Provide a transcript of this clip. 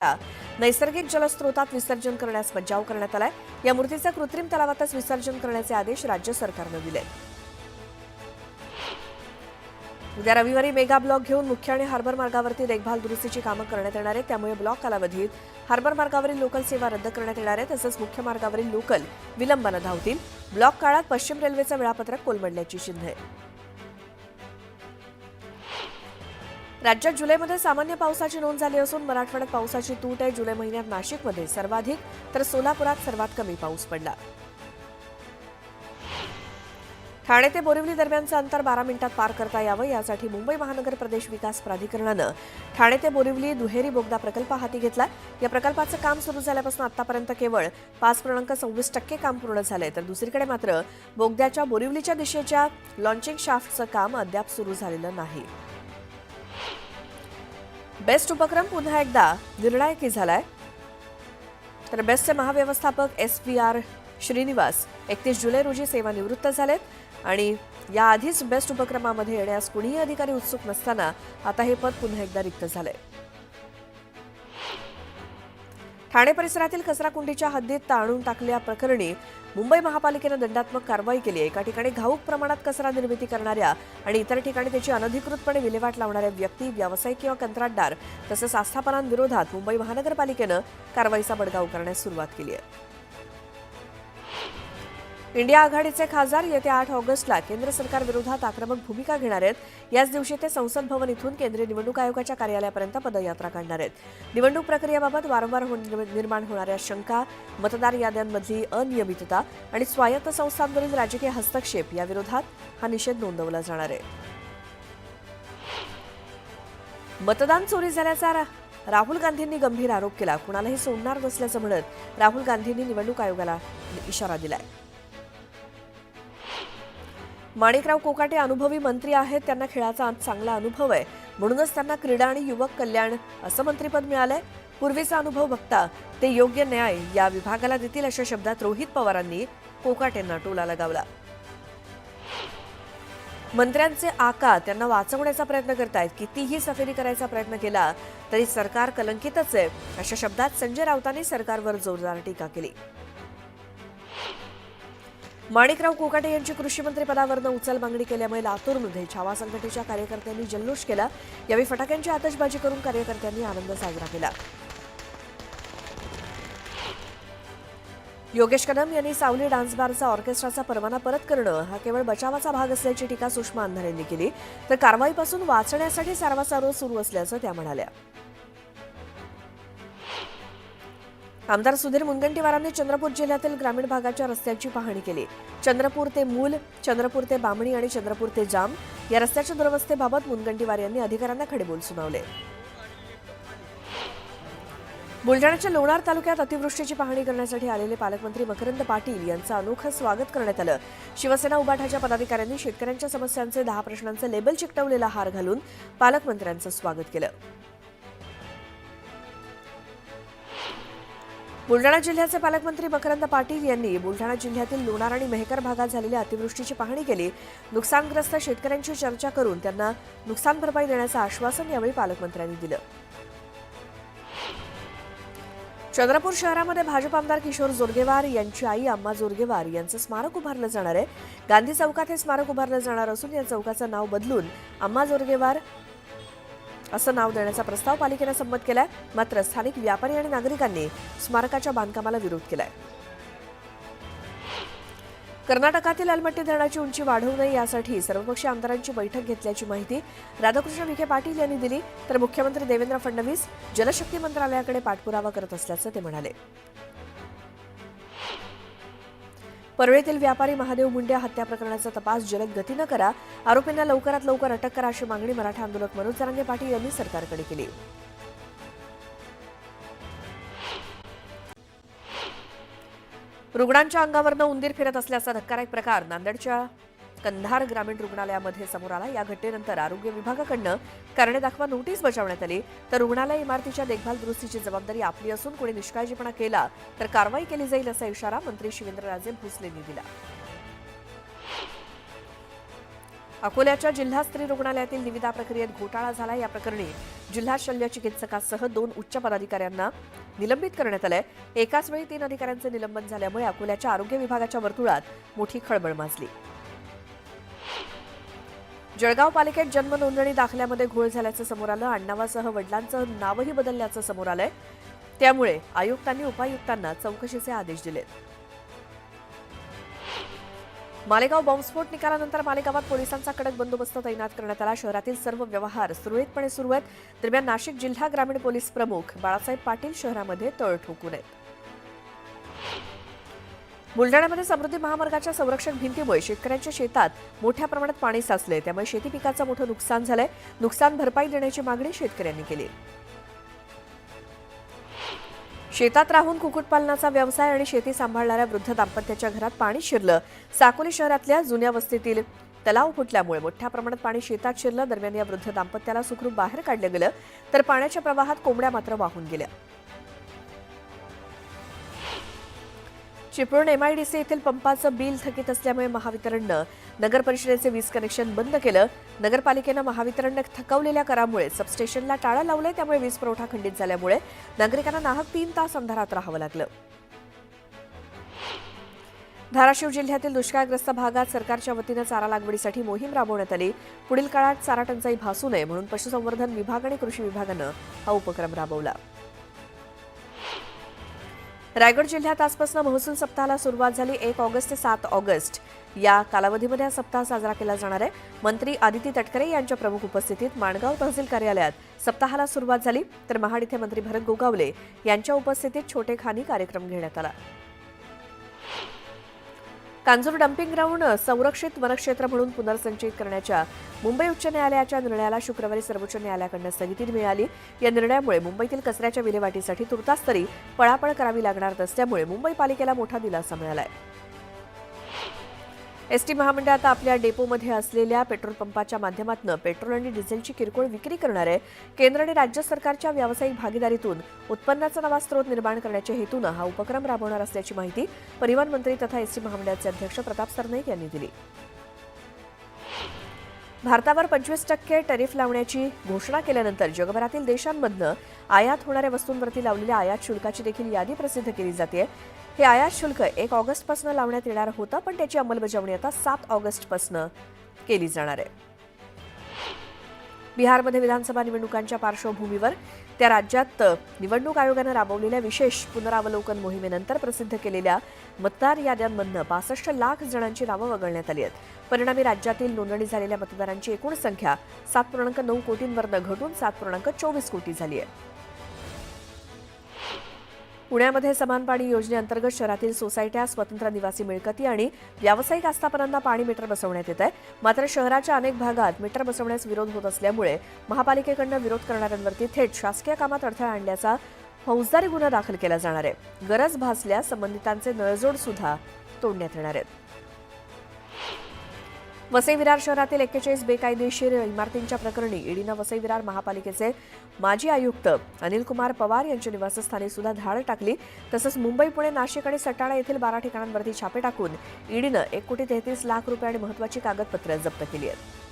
नैसर्गिक जलस्रोतात विसर्जन करण्यास मज्जाव करण्यात आलाय। या मूर्तीचं कृत्रिम तलावातच विसर्जन करण्याचे आदेश राज्य सरकारनं दिले। उद्या रविवारी मेगा ब्लॉक घेऊन मुख्य आणि हार्बर मार्गावरती देखभाल दुरुस्तीची कामं करण्यात येणार आहेत। त्यामुळे ब्लॉक कालावधीत हार्बर मार्गावरील लोकल सेवा रद्द करण्यात येणार आहे। तसंच मुख्य मार्गावरील लोकल विलंबानं धावतील। ब्लॉक काळात पश्चिम रेल्वेचं वेळापत्रक कोलमडल्याची चिन्हे। राज्यात जुलैमध्ये सामान्य पावसाची नोंद झाली असून मराठवाड्यात पावसाची तूट आहे। जुलै महिन्यात नाशिकमध्ये सर्वाधिक तर सोलापुरात सर्वात कमी पाऊस पडला। ठाणे ते बोरिवली दरम्यानचं अंतर 12 मिनिटात पार करता यावं यासाठी मुंबई महानगर प्रदेश विकास प्राधिकरणानं ठाणे ते बोरिवली दुहेरी बोगदा प्रकल्प हाती घेतला। या प्रकल्पाचं काम सुरू झाल्यापासून आतापर्यंत केवळ 5.26% काम पूर्ण झालंय, तर दुसरीकडे मात्र बोगद्याच्या बोरिवलीच्या दिशेच्या लॉन्चिंग शाफ्टचं काम अद्याप सुरू झालेलं नाही। बेस्ट उपक्रम पुन्हा एकदा निर्णायकी झालाय, तर बेस्टचे महाव्यवस्थापक SVR श्रीनिवास 31 जुलै रोजी सेवानिवृत्त झालेत आणि याआधीच बेस्ट उपक्रमामध्ये येण्यास कुणीही अधिकारी उत्सुक नसताना आता हे पद पुन्हा एकदा रिक्त झालंय। ठाणे परिसरातील कचराकुंडीच्या हद्दीत ताणून टाकल्याप्रकरणी मुंबई महापालिकेनं दंडात्मक कारवाई केली आहे। एका ठिकाणी घाऊक प्रमाणात कचरा निर्मिती करणाऱ्या आणि इतर ठिकाणी त्याची अनधिकृतपणे विल्हेवाट लावणाऱ्या व्यक्ती, व्यावसायिक किंवा कंत्राटदार तसंच आस्थापनांविरोधात मुंबई महानगरपालिकेनं कारवाईचा बडगाव करण्यास सुरुवात केली आहे। इंडिया आघाडीचे खासदार येत्या 8 ऑगस्टला केंद्र सरकार विरोधात आक्रमक भूमिका घेणार आहेत। याच दिवशी ते संसद भवन इथून केंद्रीय निवडणूक आयोगाच्या कार्यालयापर्यंत पदयात्रा काढणार आहेत। निवडणूक प्रक्रियेबाबत वारंवार निर्माण होणाऱ्या शंका, मतदार याद्यांमधली अनियमितता आणि स्वायत्त संस्थांवरील राजकीय हस्तक्षेप याविरोधात हा निषेध नोंदवला जाणार आहे। मतदान चोरी झाल्याचा राहुल गांधींनी गंभीर आरोप केला। कुणालाही सोडणार नसल्याचं म्हणत राहुल गांधींनी निवडणूक आयोगाला इशारा दिलाय। माणिकराव कोकाटे अनुभवी मंत्री आहेत, त्यांना खेळाचा चांगला अनुभव आहे, म्हणूनच त्यांना क्रीडा आणि युवक कल्याण असं मंत्रिपद मिळालंय। पूर्वीचा अनुभव बघता ते योग्य न्याय या विभागाला देतील अशा शब्दात रोहित पवारांनी कोकाटेंना टोला लगावला। मंत्र्यांचे आका त्यांना वाचवण्याचा प्रयत्न करतायत, कितीही सफेदी करायचा प्रयत्न केला तरी सरकार कलंकितच आहे अशा शब्दात संजय राऊतांनी सरकारवर जोरदार टीका केली। माणिकराव कोकाटे यांची कृषी मंत्री पदावरनं उचल मागणी केल्यामुळे लातूरमध्ये छावा संघटनेच्या कार्यकर्त्यांनी जल्लोष केला। यावेळी फटाक्यांची आतषबाजी करून कार्यकर्त्यांनी आनंद साजरा केला। योगेश कदम यांनी सावली डान्स बारचा ऑर्केस्ट्राचा परवाना परत करणं हा केवळ बचावाचा भाग असल्याची टीका सुषमा अंधारे यांनी केली, तर कारवाईपासून वाचण्यासाठी सारवासारव सुरू असल्याचं त्या म्हणाल्या। आमदार सुधीर मुनगंटीवारांनी चंद्रपूर जिल्ह्यातील ग्रामीण भागाच्या रस्त्यांची पाहणी केली। चंद्रपूर ते मूल, चंद्रपूर ते बामणी आणि चंद्रपूर ते जाम या रस्त्याच्या दुरवस्थेबाबत मुनगंटीवार यांनी अधिकाऱ्यांना खडेबोल सुनावले। बुलढाण्याच्या लोणार तालुक्यात अतिवृष्टीची पाहणी करण्यासाठी आलेले पालकमंत्री मकरंद पाटील यांचं अनोखं स्वागत करण्यात आलं। शिवसेना उभाठाच्या पदाधिकाऱ्यांनी शेतकऱ्यांच्या समस्यांचे 10 प्रश्नांचे लेबल चिकटवलेला हार घालून पालकमंत्र्यांचं स्वागत केलं। बुलढाणा जिल्ह्याचे पालकमंत्री मकरंद पाटील यांनी बुलढाणा जिल्ह्यातील लोणार आणि मेहकर भागात झालेल्या अतिवृष्टीची पाहणी केली। नुकसानग्रस्त शेतकऱ्यांशी चर्चा करून त्यांना नुकसान भरपाई देण्याचं आश्वासन यावेळी पालकमंत्र्यांनी दिलं। चंद्रपूर शहरामध्ये भाजप आमदार किशोर जोरगेवार यांची आई अम्मा जोरगेवार यांचं स्मारक उभारलं जाणार आहे। गांधी चौकात हे स्मारक उभारलं जाणार असून या चौकाचं नाव बदलून अम्मा जोरगेवार असं नाव देण्याचा प्रस्ताव पालिकेनं संमत केलाय। मात्र स्थानिक व्यापारी आणि नागरिकांनी स्मारकाच्या बांधकामाला विरोध केलाय। कर्नाटकातील अलमट्टी धरणाची उंची वाढवू नये यासाठी सर्वपक्षीय आमदारांची बैठक घेतल्याची माहिती राधाकृष्ण विखे पाटील यांनी दिली, तर मुख्यमंत्री देवेंद्र फडणवीस जलशक्ती मंत्रालयाकडे पाठपुरावा करत असल्याचं ते म्हणाले। परळीतील व्यापारी महादेव मुंडे हत्या प्रकरणाचा तपास जलद गतीनं करा, आरोपींना लवकरात लवकर अटक करा अशी मागणी मराठा आंदोलक मनोज जरांगे पाटील यांनी सरकारकडे केली। रुग्णांच्या अंगावरनं उंदीर फिरत असल्याचा धक्कादायक प्रकार नांदेडच्या कंधार ग्रामीण रुग्णालयामध्ये समोर आला। या घटनेनंतर आरोग्य विभागाकडनं कारणे दाखवा नोटीस बजावण्यात आली, तर रुग्णालय इमारतीच्या देखभाल दुरुस्तीची जबाबदारी आपली असून कोणी निष्काळजीपणा केला तर कारवाई केली जाईल असा इशारा मंत्री शिवेंद्रराजे भोसलेंनी दिला। अकोल्याच्या जिल्हा स्त्री रुग्णालयातील निविदा प्रक्रियेत घोटाळा झाला. या प्रकरणी जिल्हा शल्य चिकित्सकासह 2 उच्च पदाधिकाऱ्यांना निलंबित करण्यात आलंय. एकाच वेळी 3 अधिकाऱ्यांचे निलंबन झाल्यामुळे अकोल्याच्या आरोग्य विभागाच्या वर्तुळात मोठी खळबळ माजली. जळगाव पालिकेत जन्म नोंदणी दाखल्यामध्ये घोळ झाल्याचं समोर आलं. आडनावासह वडिलांचं नावही बदलल्याचं समोर आलंय. त्यामुळे आयुक्तांनी उपायुक्तांना चौकशीचे आदेश दिलेत. मालेगाव बॉम्बस्फोट निकालानंतर मालेगावात पोलिसांचा कडक बंदोबस्त तैनात करण्यात आला. शहरातील सर्व व्यवहार सुरळीतपणे सुरू आहेत. दरम्यान नाशिक जिल्हा ग्रामीण पोलीस प्रमुख बाळासाहेब पाटील शहरामध्ये तळ ठोकून आहेत. बुलढाण्यामध्ये समृद्धी महामार्गाच्या संरक्षक भिंतीमुळे शेतकऱ्यांच्या शेतात मोठ्या प्रमाणात पाणी साचले. त्यामुळे शेती पिकाचं मोठं नुकसान झालंय. नुकसान भरपाई देण्याची मागणी शेतकऱ्यांनी केली. शेतात राहून कुक्कुटपालनाचा व्यवसाय आणि शेती सांभाळणाऱ्या वृद्ध दाम्पत्याच्या घरात पाणी शिरलं. साकोली शहरातल्या जुन्या वस्तीतील तलाव फुटल्यामुळे मोठ्या प्रमाणात पाणी शेतात शिरलं. दरम्यान या वृद्ध दाम्पत्याला सुखरूप बाहेर काढलं गेलं, तर पाण्याच्या प्रवाहात कोंबड्या मात्र वाहून गेल्या. चिपळूण एमआयडीसी येथील पंपाचं बिल थकीत असल्यामुळे महावितरणनं नगर परिषदेचे वीज कनेक्शन बंद केलं. नगरपालिकेनं महावितरणनं थकवलेल्या करामुळे सबस्टेशनला टाळं लावलंय. त्यामुळे वीज पुरवठा खंडित झाल्यामुळे नागरिकांना नाहक 3 तास अंधारात राहावं लागलं. धाराशिव जिल्ह्यातील दुष्काळग्रस्त भागात सरकारच्या वतीनं चारा लागवडीसाठी मोहीम राबवण्यात आली. पुढील काळात चारा टंचाई भासू नये म्हणून पशुसंवर्धन विभाग आणि कृषी विभागानं हा उपक्रम राबवला. रायगड जिल्ह्यात आजपासून महसूल सप्ताहाला सुरुवात झाली. 1 ऑगस्ट ते 7 ऑगस्ट या कालावधीमध्ये हा सप्ताह साजरा केला जाणार आहे. मंत्री आदिती तटकरे यांच्या प्रमुख उपस्थितीत माणगाव तहसील कार्यालयात सप्ताहाला सुरुवात झाली. तर महाड इथे मंत्री भरत गोगावले यांच्या उपस्थितीत छोटेखानी कार्यक्रम घेण्यात आला. कांजूर डम्पिंग ग्राउंड संरक्षित वनक्षेत्र म्हणून पुनर्संचयित करण्याच्या मुंबई उच्च न्यायालयाच्या निर्णयाला शुक्रवारी सर्वोच्च न्यायालयाकडून स्थगिती मिळाली. या निर्णयामुळे मुंबईतील कचऱ्याच्या विल्हेवाटीसाठी तुर्तास तरी पळापळ करावी लागणार नसल्यामुळे मुंबई पालिकेला मोठा दिलासा मिळाला आहे. एसटी महामंडळ आता आपल्या डेपोमध्ये असलेल्या पेट्रोल पंपाच्या माध्यमातून पेट्रोल आणि डिझेलची किरकोळ विक्री करणार आहे. केंद्र आणि राज्य सरकारच्या व्यावसायिक भागीदारीतून उत्पन्नाचा नवा स्रोत निर्माण करण्याच्या हेतूनं हा उपक्रम राबवणार असल्याची माहिती परिवहन मंत्री तथा एसटी महामंडळाचे अध्यक्ष प्रताप सरनाईक यांनी दिली. भारतावर 25% टॅरिफ लावण्याची घोषणा केल्यानंतर जगभरातील देशांमधनं आयात होणाऱ्या वस्तूंवरती लावलेल्या आयात शुल्काची देखील यादी प्रसिद्ध केली जाते. हे आयात शुल्क 1 ऑगस्टपासून लावण्यात येणार होतं, पण त्याची अंमलबजावणी आता 7 ऑगस्टपासून केली जाणार आहे. बिहारमध्ये विधानसभा निवडणुकांच्या पार्श्वभूमीवर त्या राज्यात निवडणूक आयोगानं राबवलेल्या विशेष पुनरावलोकन मोहिमेनंतर प्रसिद्ध केलेल्या मतदार याद्यांमधनं 65 लाख जणांची नावं वगळण्यात आली आहेत. परिणामी राज्यातील नोंदणी झालेल्या मतदारांची एकूण संख्या 7.9 कोटींवरनं घटून 7.24 कोटी झाली आहे. पुण्यामध्ये समान पाणी योजनेअंतर्गत शहरातील सोसायट्या, स्वतंत्र निवासी मिळकती आणि व्यावसायिक आस्थापनांना पाणी मीटर बसवण्यात येत आहे. मात्र शहराच्या अनेक भागात मीटर बसवण्यास विरोध होत असल्यामुळे महापालिकेकडून विरोध करणाऱ्यांवरती थेट शासकीय कामात अडथळा आणल्याचा फौजदारी गुन्हा दाखल केला जाणार आहे. गरज भासल्यास संबंधितांचे नळजोड सुद्धा तोडण्यात येणार आहेत. वसई विरार शहरातील 41 बेकायदेशीर इमारतींच्या प्रकरणी ईडीनं वसई विरार महापालिकेचे माजी आयुक्त अनिल कुमार पवार यांच्या निवासस्थानी सुद्धा धाड टाकली. तसंच मुंबई, पुणे, नाशिक आणि सटाणा येथील 12 ठिकाणांवरती छापे टाकून ईडीनं 1 कोटी 33 लाख रुपये आणि महत्त्वाची कागदपत्रं जप्त केली आहेत.